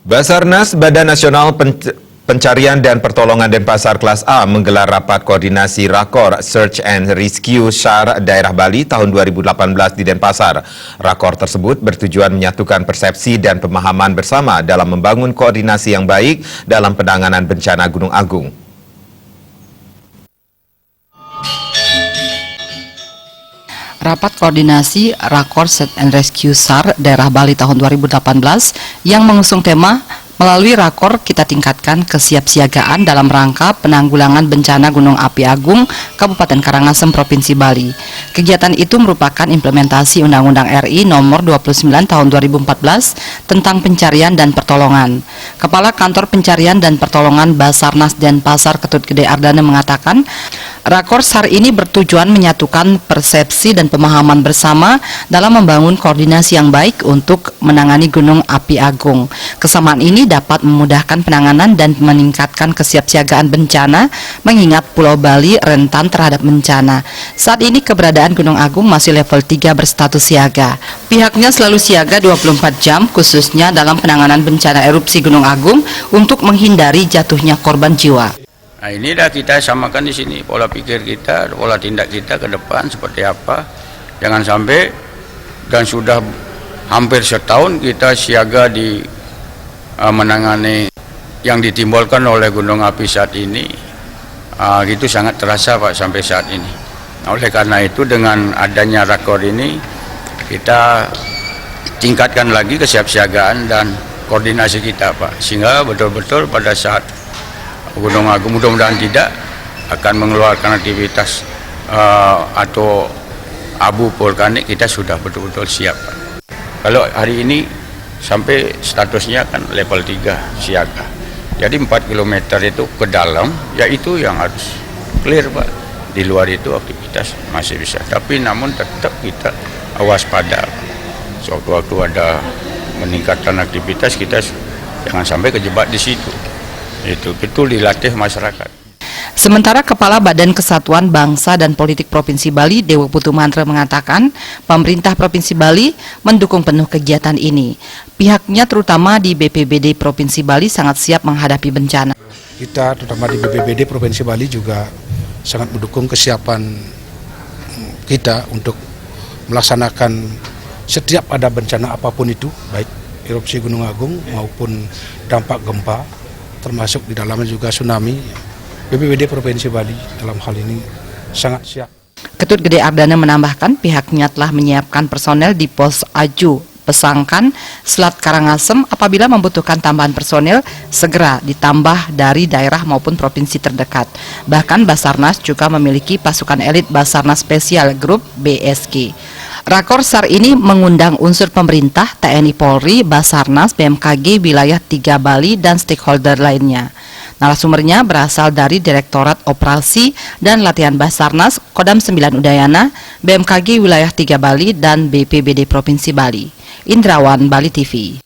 Basarnas, Badan Nasional Pencarian dan Pertolongan Denpasar Kelas A menggelar rapat koordinasi Rakor Search and Rescue SAR Daerah Bali tahun 2018 di Denpasar. Rakor tersebut bertujuan menyatukan persepsi dan pemahaman bersama dalam membangun koordinasi yang baik dalam penanganan bencana Gunung Agung. Rapat koordinasi Rakor Search and Rescue SAR Daerah Bali tahun 2018 yang mengusung tema melalui Rakor kita tingkatkan kesiapsiagaan dalam rangka penanggulangan bencana Gunung Api Agung Kabupaten Karangasem Provinsi Bali. Kegiatan itu merupakan implementasi Undang-Undang RI Nomor 29 Tahun 2014 tentang pencarian dan pertolongan. Kepala Kantor Pencarian dan Pertolongan Basarnas Denpasar Ketut Gede Ardana mengatakan, Rakor SAR ini bertujuan menyatukan persepsi dan pemahaman bersama dalam membangun koordinasi yang baik untuk menangani Gunung Api Agung. Kesamaan ini dapat memudahkan penanganan dan meningkatkan kesiapsiagaan bencana mengingat Pulau Bali rentan terhadap bencana. Saat ini keberadaan Gunung Agung masih level 3 berstatus siaga. Pihaknya selalu siaga 24 jam khususnya dalam penanganan bencana erupsi Gunung Agung untuk menghindari jatuhnya korban jiwa. Nah, ini dah kita samakan di sini pola pikir kita, pola tindak kita ke depan seperti apa. Jangan sampai dan sudah hampir setahun kita siaga di menangani yang ditimbulkan oleh gunung api saat ini. Itu sangat terasa Pak sampai saat ini. Nah, oleh karena itu dengan adanya Rakor ini kita tingkatkan lagi kesiapsiagaan dan koordinasi kita Pak, sehingga betul-betul pada saat Gunung Agung mudah-mudahan tidak akan mengeluarkan aktivitas atau abu vulkanik, kita sudah betul-betul siap Pak. Kalau hari ini sampai statusnya kan level 3 siaga, jadi 4 km itu ke dalam, yaitu yang harus clear Pak. Di luar itu aktivitas masih bisa, tapi namun tetap kita waspada. Sewaktu-waktu ada meningkatkan aktivitas, kita jangan sampai kejebak di situ. Itu betul dilatih masyarakat. Sementara Kepala Badan Kesatuan Bangsa dan Politik Provinsi Bali, Dewa Putu Mantra mengatakan, pemerintah Provinsi Bali mendukung penuh kegiatan ini. Pihaknya terutama di BPBD Provinsi Bali sangat siap menghadapi bencana. Kita terutama di BPBD Provinsi Bali juga sangat mendukung kesiapan kita untuk melaksanakan setiap ada bencana apapun itu, baik erupsi Gunung Agung maupun dampak gempa, termasuk di dalamnya juga tsunami. BPBD Provinsi Bali dalam hal ini sangat siap. Ketut Gede Ardana menambahkan pihaknya telah menyiapkan personel di pos Aju, Pesangkan, Selat Karangasem apabila membutuhkan tambahan personel segera ditambah dari daerah maupun provinsi terdekat. Bahkan Basarnas juga memiliki pasukan elit Basarnas Spesial Grup BSG. Rakor SAR ini mengundang unsur pemerintah, TNI Polri, Basarnas, BMKG, Wilayah 3 Bali, dan stakeholder lainnya. Narasumbernya berasal dari Direktorat Operasi dan Latihan Basarnas, Kodam 9 Udayana, BMKG Wilayah 3 Bali, dan BPBD Provinsi Bali. Indrawan, Bali TV.